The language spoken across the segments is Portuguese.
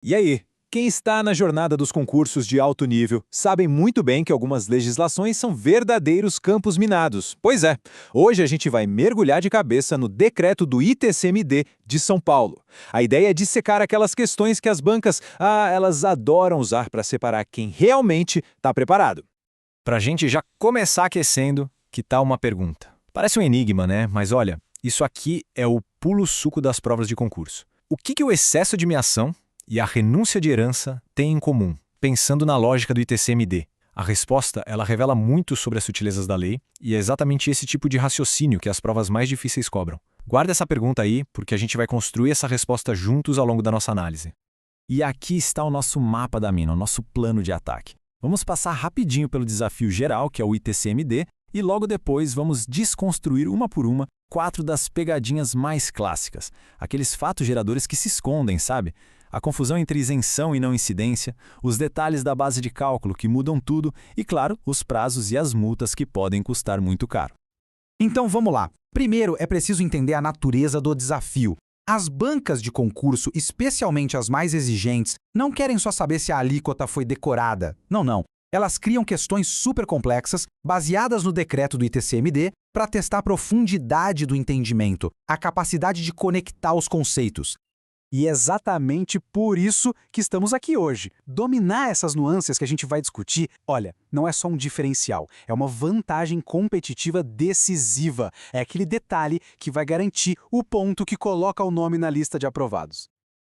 E aí? Quem está na jornada dos concursos de alto nível sabe muito bem que algumas legislações são verdadeiros campos minados. Pois é, hoje a gente vai mergulhar de cabeça no decreto do ITCMD de São Paulo. A ideia é dissecar aquelas questões que as bancas, elas adoram usar para separar quem realmente está preparado. Para a gente já começar aquecendo, que tal uma pergunta? Parece um enigma, né? Mas olha, isso aqui é o pulo-suco das provas de concurso. O que o excesso de meação e a renúncia de herança têm em comum, pensando na lógica do ITCMD? A resposta, ela revela muito sobre as sutilezas da lei e é exatamente esse tipo de raciocínio que as provas mais difíceis cobram. Guarda essa pergunta aí, porque a gente vai construir essa resposta juntos ao longo da nossa análise. E aqui está o nosso mapa da mina, o nosso plano de ataque. Vamos passar rapidinho pelo desafio geral, que é o ITCMD, e logo depois vamos desconstruir uma por uma 4 das pegadinhas mais clássicas, aqueles fatos geradores que se escondem, sabe? A confusão entre isenção e não incidência, os detalhes da base de cálculo que mudam tudo e, claro, os prazos e as multas que podem custar muito caro. Então vamos lá. Primeiro é preciso entender a natureza do desafio. As bancas de concurso, especialmente as mais exigentes, não querem só saber se a alíquota foi decorada. Não. Elas criam questões super complexas, baseadas no decreto do ITCMD, para testar a profundidade do entendimento, a capacidade de conectar os conceitos. E é exatamente por isso que estamos aqui hoje. Dominar essas nuances que a gente vai discutir, olha, não é só um diferencial, é uma vantagem competitiva decisiva. É aquele detalhe que vai garantir o ponto que coloca o nome na lista de aprovados.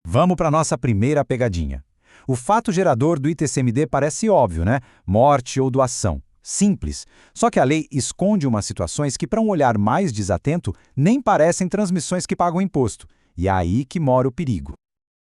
Vamos para a nossa primeira pegadinha. O fato gerador do ITCMD parece óbvio, né? Morte ou doação. Simples. Só que a lei esconde umas situações que, para um olhar mais desatento, nem parecem transmissões que pagam imposto. E é aí que mora o perigo.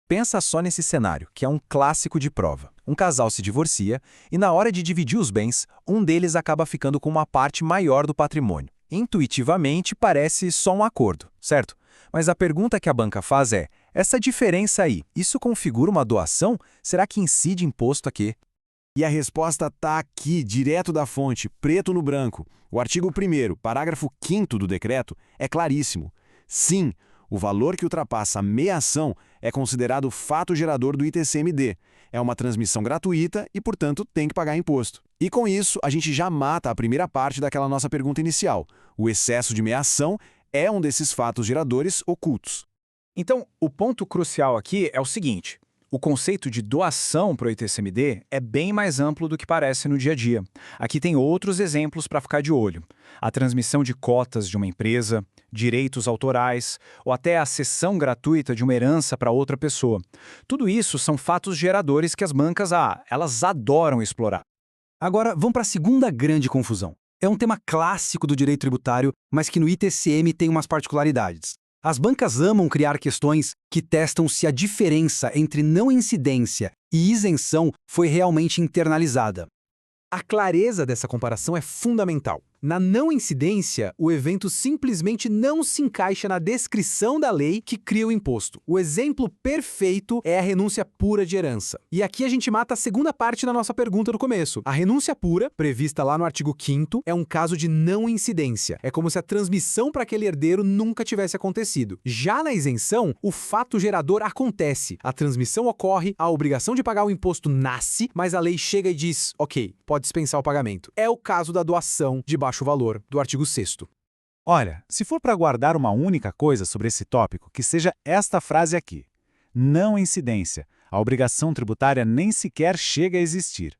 Pensa só nesse cenário, que é um clássico de prova. Um casal se divorcia e, na hora de dividir os bens, um deles acaba ficando com uma parte maior do patrimônio. Intuitivamente, parece só um acordo, certo? Mas a pergunta que a banca faz é: essa diferença aí, isso configura uma doação? Será que incide imposto aqui? E a resposta está aqui, direto da fonte, preto no branco. O artigo 1º, parágrafo 5º do decreto, é claríssimo. Sim, o valor que ultrapassa a meação é considerado fato gerador do ITCMD. É uma transmissão gratuita e, portanto, tem que pagar imposto. E com isso, a gente já mata a primeira parte daquela nossa pergunta inicial. O excesso de meação é um desses fatos geradores ocultos. Então, o ponto crucial aqui é o seguinte: o conceito de doação para o ITCMD é bem mais amplo do que parece no dia a dia. Aqui tem outros exemplos para ficar de olho. A transmissão de cotas de uma empresa, direitos autorais ou até a cessão gratuita de uma herança para outra pessoa. Tudo isso são fatos geradores que as bancas, elas adoram explorar. Agora, vamos para a segunda grande confusão. É um tema clássico do direito tributário, mas que no ITCM tem umas particularidades. As bancas amam criar questões que testam se a diferença entre não incidência e isenção foi realmente internalizada. A clareza dessa comparação é fundamental. Na não incidência, o evento simplesmente não se encaixa na descrição da lei que cria o imposto. O exemplo perfeito é a renúncia pura de herança. E aqui a gente mata a segunda parte da nossa pergunta do começo. A renúncia pura, prevista lá no artigo 5º, é um caso de não incidência. É como se a transmissão para aquele herdeiro nunca tivesse acontecido. Já na isenção, o fato gerador acontece. A transmissão ocorre, a obrigação de pagar o imposto nasce, mas a lei chega e diz: ok, pode dispensar o pagamento. É o caso da doação de baixo valor, do artigo 6º. Olha, se for para guardar uma única coisa sobre esse tópico, que seja esta frase aqui. Não incidência. A obrigação tributária nem sequer chega a existir.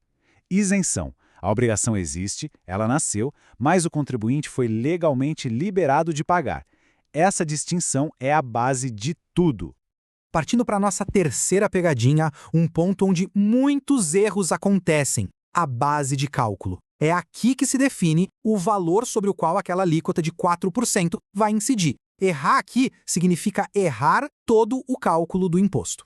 Isenção. A obrigação existe, ela nasceu, mas o contribuinte foi legalmente liberado de pagar. Essa distinção é a base de tudo. Partindo para a nossa terceira pegadinha, um ponto onde muitos erros acontecem: a base de cálculo. É aqui que se define o valor sobre o qual aquela alíquota de 4% vai incidir. Errar aqui significa errar todo o cálculo do imposto.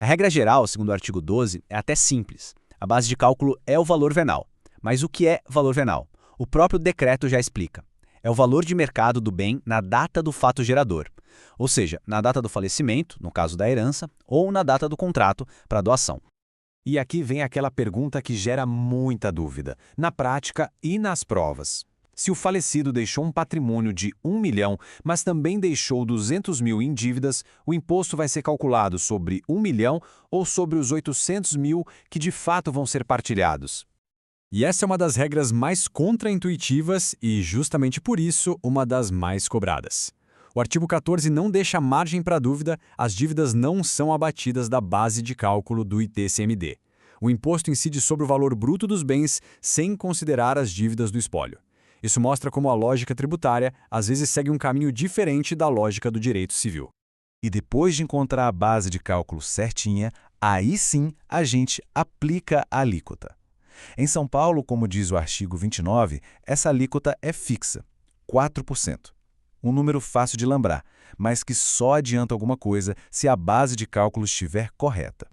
A regra geral, segundo o artigo 12, é até simples. A base de cálculo é o valor venal. Mas o que é valor venal? O próprio decreto já explica. É o valor de mercado do bem na data do fato gerador. Ou seja, na data do falecimento, no caso da herança, ou na data do contrato para doação. E aqui vem aquela pergunta que gera muita dúvida, na prática e nas provas. Se o falecido deixou um patrimônio de 1 milhão, mas também deixou 200 mil em dívidas, o imposto vai ser calculado sobre 1 milhão ou sobre os 800 mil que de fato vão ser partilhados. E essa é uma das regras mais contraintuitivas e, justamente por isso, uma das mais cobradas. O artigo 14 não deixa margem para dúvida, as dívidas não são abatidas da base de cálculo do ITCMD. O imposto incide sobre o valor bruto dos bens sem considerar as dívidas do espólio. Isso mostra como a lógica tributária às vezes segue um caminho diferente da lógica do direito civil. E depois de encontrar a base de cálculo certinha, aí sim a gente aplica a alíquota. Em São Paulo, como diz o artigo 29, essa alíquota é fixa, 4%. Um número fácil de lembrar, mas que só adianta alguma coisa se a base de cálculo estiver correta.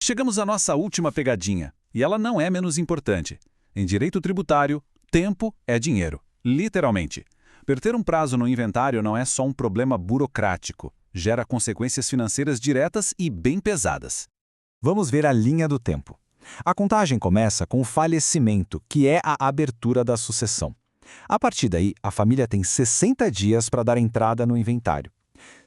Chegamos à nossa última pegadinha, e ela não é menos importante. Em direito tributário, tempo é dinheiro, literalmente. Perder um prazo no inventário não é só um problema burocrático, gera consequências financeiras diretas e bem pesadas. Vamos ver a linha do tempo. A contagem começa com o falecimento, que é a abertura da sucessão. A partir daí, a família tem 60 dias para dar entrada no inventário.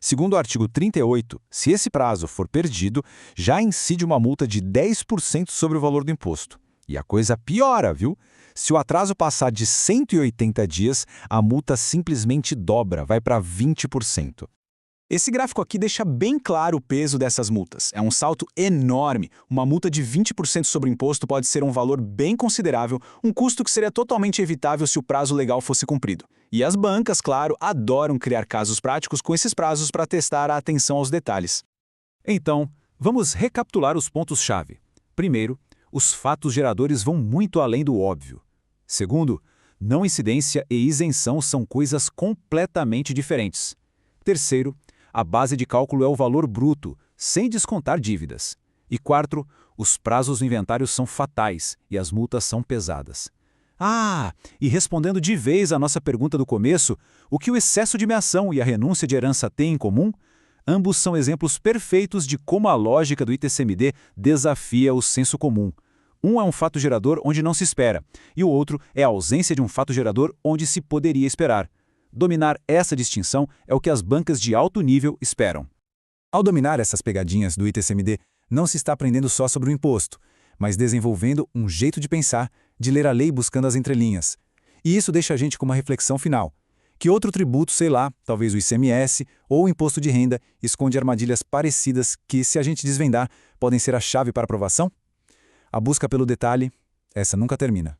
Segundo o artigo 38, se esse prazo for perdido, já incide uma multa de 10% sobre o valor do imposto. E a coisa piora, viu? Se o atraso passar de 180 dias, a multa simplesmente dobra, vai para 20%. Esse gráfico aqui deixa bem claro o peso dessas multas. É um salto enorme. Uma multa de 20% sobre o imposto pode ser um valor bem considerável, um custo que seria totalmente evitável se o prazo legal fosse cumprido. E as bancas, claro, adoram criar casos práticos com esses prazos para testar a atenção aos detalhes. Então, vamos recapitular os pontos-chave. Primeiro, os fatos geradores vão muito além do óbvio. Segundo, não incidência e isenção são coisas completamente diferentes. Terceiro, a base de cálculo é o valor bruto, sem descontar dívidas. E quarto, os prazos do inventário são fatais e as multas são pesadas. E respondendo de vez à nossa pergunta do começo, o que o excesso de meação e a renúncia de herança têm em comum? Ambos são exemplos perfeitos de como a lógica do ITCMD desafia o senso comum. Um é um fato gerador onde não se espera, e o outro é a ausência de um fato gerador onde se poderia esperar. Dominar essa distinção é o que as bancas de alto nível esperam. Ao dominar essas pegadinhas do ITCMD, não se está aprendendo só sobre o imposto, mas desenvolvendo um jeito de pensar, de ler a lei buscando as entrelinhas. E isso deixa a gente com uma reflexão final. Que outro tributo, sei lá, talvez o ICMS ou o imposto de renda, esconde armadilhas parecidas que, se a gente desvendar, podem ser a chave para a aprovação? A busca pelo detalhe, essa nunca termina.